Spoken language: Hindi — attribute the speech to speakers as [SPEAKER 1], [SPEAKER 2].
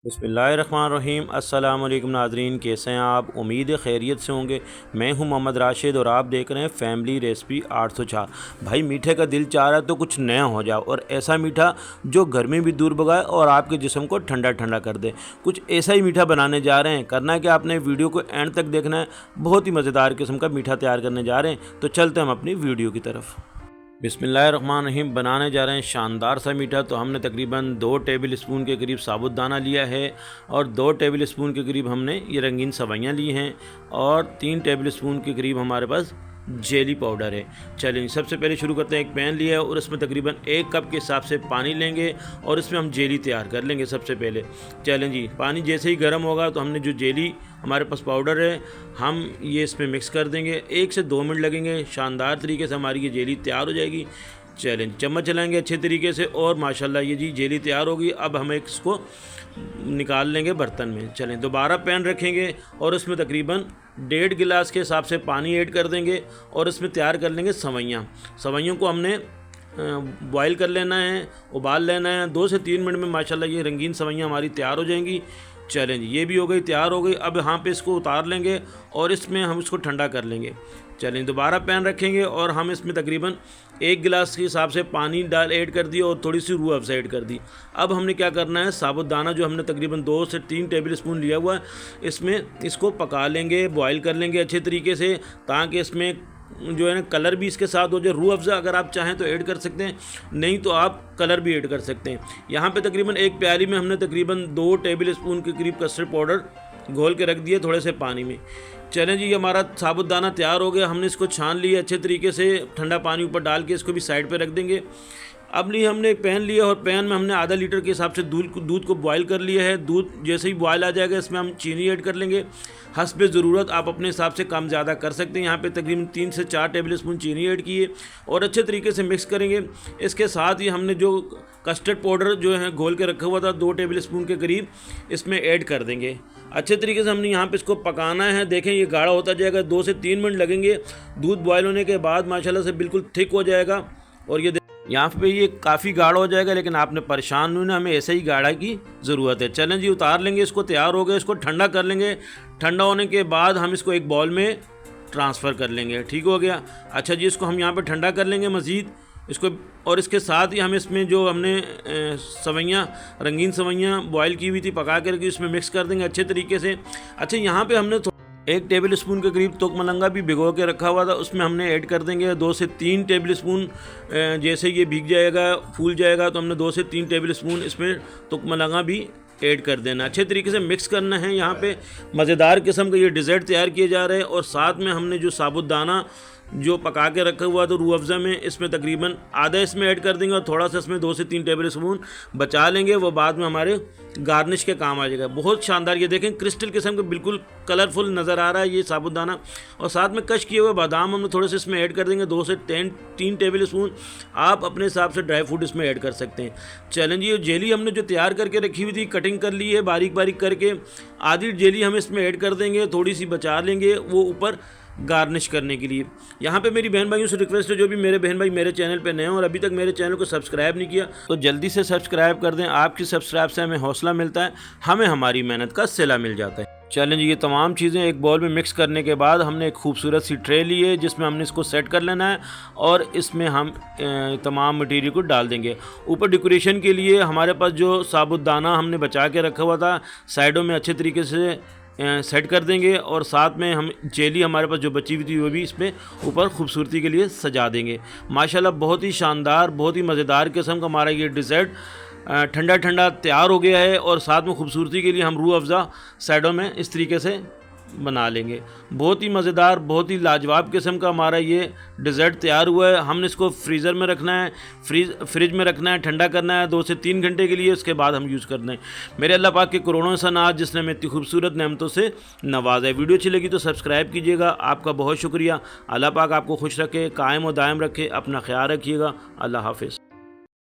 [SPEAKER 1] बिस्मिल्लाहिर्रहमानिर्रहीम। अस्सलाम वालेकुम नाज़रीन, कैसे हैं आप? उम्मीद है खैरियत से होंगे। मैं हूं मोहम्मद राशिद और आप देख रहे हैं फैमिली रेसिपी 804। भाई मीठे का दिल चाह रहा है तो कुछ नया हो जाए, और ऐसा मीठा जो गर्मी भी दूर भगाए और आपके जिस्म को ठंडा ठंडा कर दे। कुछ ऐसा ही मीठा बनाने जा रहे हैं। करना है कि आपने वीडियो को एंड तक देखना है। बहुत ही मज़ेदार किस्म का मीठा तैयार करने जा रहे हैं, तो चलते हैं हम अपनी वीडियो की तरफ। बिस्मिल्लाहिर्रहमानिर्रहीम। बनाने जा रहे हैं शानदार सा मीठा। तो हमने तकरीबन 2 टेबल स्पून के करीब साबुत दाना लिया है, और 2 टेबल स्पून के करीब हमने ये रंगीन सवैयाँ ली हैं, और 3 टेबल स्पून के करीब हमारे पास जेली पाउडर है। चलिए सबसे पहले शुरू करते हैं। एक पैन लिया है और उसमें तकरीबन 1 कप के हिसाब से पानी लेंगे, और इसमें हम जेली तैयार कर लेंगे सबसे पहले। चलें जी, पानी जैसे ही गर्म होगा तो हमने जो जेली हमारे पास पाउडर है हम ये इसमें मिक्स कर देंगे। 1 से 2 मिनट लगेंगे, शानदार तरीके से हमारी ये जेली तैयार हो जाएगी। चलें चम्मच चलाएंगे अच्छे तरीके से, और माशाल्लाह ये जी जेली तैयार होगी। अब हम इसको निकाल लेंगे बर्तन में। चलें दोबारा पैन रखेंगे और उसमें तकरीबन 1.5 गिलास के हिसाब से पानी ऐड कर देंगे, और इसमें तैयार कर लेंगे सवैयाँ। सवैयों को हमने बॉयल कर लेना है, उबाल लेना है। 2 से 3 मिनट में माशाल्लाह ये रंगीन सवैयाँ हमारी तैयार हो जाएंगी। चलें जी, ये भी हो गई, तैयार हो गई। अब यहाँ पे इसको उतार लेंगे और इसमें हम इसको ठंडा कर लेंगे। चलें दोबारा पैन रखेंगे और हम इसमें तकरीबन 1 गिलास के हिसाब से पानी ऐड कर दिया, और थोड़ी सी रूह अफ़ज़ा ऐड कर दी। अब हमने क्या करना है, साबुत दाना जो हमने तकरीबन 2 से 3 टेबल स्पून लिया हुआ है, इसमें इसको पका लेंगे, बॉयल कर लेंगे अच्छे तरीके से, ताकि इसमें जो है ना कलर भी इसके साथ हो जाए। रूह अफ़ज़ा अगर आप चाहें तो ऐड कर सकते हैं, नहीं तो आप कलर भी ऐड कर सकते हैं। यहाँ पे तकरीबन 1 प्याली में हमने तकरीबन 2 टेबल स्पून के करीब कस्टर्ड पाउडर घोल के रख दिए थोड़े से पानी में। चलें जी, ये हमारा साबुत दाना तैयार हो गया। हमने इसको छान लिया अच्छे तरीके से, ठंडा पानी ऊपर डाल के इसको भी साइड पे रख देंगे। अब नहीं, हमने एक पैन लिया और पैन में हमने आधा लीटर के हिसाब से दूध को बॉयल कर लिया है। दूध जैसे ही बॉयल आ जाएगा इसमें हम चीनी ऐड कर लेंगे। हस्बे ज़रूरत आप अपने हिसाब से कम ज़्यादा कर सकते हैं। यहाँ पे तकरीबन 3 से 4 टेबल स्पून चीनी ऐड की है, और अच्छे तरीके से मिक्स करेंगे। इसके साथ ही हमने जो कस्टर्ड पाउडर जो है घोल के रखा हुआ था 2 टेबल स्पून के करीब, इसमें ऐड कर देंगे। अच्छे तरीके से हमने यहाँ पे इसको पकाना है। देखें ये गाढ़ा होता जाएगा, 2 से 3 मिनट लगेंगे। दूध बॉयल होने के बाद माशाल्लाह से बिल्कुल थिक हो जाएगा, और ये यहाँ पे ये काफ़ी गाढ़ा हो जाएगा, लेकिन आपने परेशान नहीं होना, हमें ऐसे ही गाढ़ा की ज़रूरत है। चलें जी, उतार लेंगे इसको। तैयार हो गया, इसको ठंडा कर लेंगे। ठंडा होने के बाद हम इसको एक बाउल में ट्रांसफ़र कर लेंगे। ठीक हो गया। अच्छा जी, इसको हम यहाँ पे ठंडा कर लेंगे मज़ीद इसको, और इसके साथ ही हम इसमें जो हमने सवैयाँ, रंगीन सवैयाँ बॉयल की हुई थी, पका कर के इसमें मिक्स कर देंगे अच्छे तरीके से। अच्छा, यहाँ पे हमने 1 टेबल स्पून के करीब तुक मलंगा भी भिगो के रखा हुआ था, उसमें हमने ऐड कर देंगे 2 से 3 टेबल स्पून। जैसे ये भीग जाएगा, फूल जाएगा, तो हमने 2 से 3 टेबल स्पून इसमें तुक मलंगा भी ऐड कर देना। अच्छे तरीके से मिक्स करना है। यहाँ पे मज़ेदार किस्म का ये डिज़र्ट तैयार किए जा रहे हैं, और साथ में हमने जो साबुत दाना जो पका के रखा हुआ तो रूह अफ़ज़ा में, इसमें तकरीबन आधा इसमें ऐड कर देंगे, और थोड़ा सा इसमें 2 से 3 टेबल स्पून बचा लेंगे। वो बाद में हमारे गार्निश के काम आ जाएगा। बहुत शानदार, ये देखें क्रिस्टल किस्म का बिल्कुल कलरफुल नज़र आ रहा है ये साबुत दाना। और साथ में कश किए हुए बादाम हमने थोड़े से इसमें ऐड कर देंगे, 2 से 3 टेबल स्पून। आप अपने हिसाब से ड्राई फ्रूट इसमें ऐड कर सकते हैं। चलें जी, ये जेली हमने जो तैयार करके रखी हुई थी, कटिंग कर ली है बारीक बारीक करके। आधी जेली हम इसमें ऐड कर देंगे, थोड़ी सी बचा लेंगे वो ऊपर गार्निश करने के लिए। यहाँ पे मेरी बहन भाइयों से रिक्वेस्ट है, जो भी मेरे बहन भाई मेरे चैनल पे नए हैं और अभी तक मेरे चैनल को सब्सक्राइब नहीं किया, तो जल्दी से सब्सक्राइब कर दें। आपकी सब्सक्राइब से हमें हौसला मिलता है, हमें हमारी मेहनत का सिला मिल जाता है। चलें जी, ये तमाम चीज़ें एक बाउल में मिक्स करने के बाद हमने एक खूबसूरत सी ट्रे ली है, जिसमें हमने इसको सेट कर लेना है, और इसमें हम तमाम मटेरियल को डाल देंगे। ऊपर डेकोरेशन के लिए हमारे पास जो साबुत दाना हमने बचा के रखा हुआ था, साइडों में अच्छे तरीके से सेट कर देंगे, और साथ में हम जेली हमारे पास जो बची हुई थी वो भी इसमें ऊपर खूबसूरती के लिए सजा देंगे। माशाल्लाह बहुत ही शानदार, बहुत ही मज़ेदार किस्म का हमारा ये डिज़र्ट ठंडा ठंडा तैयार हो गया है, और साथ में खूबसूरती के लिए हम रूह अफ़ज़ा साइडों में इस तरीके से बना लेंगे। बहुत ही मज़ेदार, बहुत ही लाजवाब किस्म का हमारा ये डिज़र्ट तैयार हुआ है। हमने इसको फ्रीज़र में रखना है, फ्रिज में रखना है, ठंडा करना है 2 से 3 घंटे के लिए। उसके बाद हम यूज़ करना है। मेरे अल्लाह पाक के करोड़ों सनात जिसने हमें इतनी खूबसूरत नेमतों से नवाजा है। वीडियो अच्छी लगी तो सब्सक्राइब कीजिएगा। आपका बहुत शुक्रिया। अल्लाह पाक आपको खुश रखे, कायम और दायम रखे। अपना ख्याल रखिएगा। अल्लाह हाफ़िज़।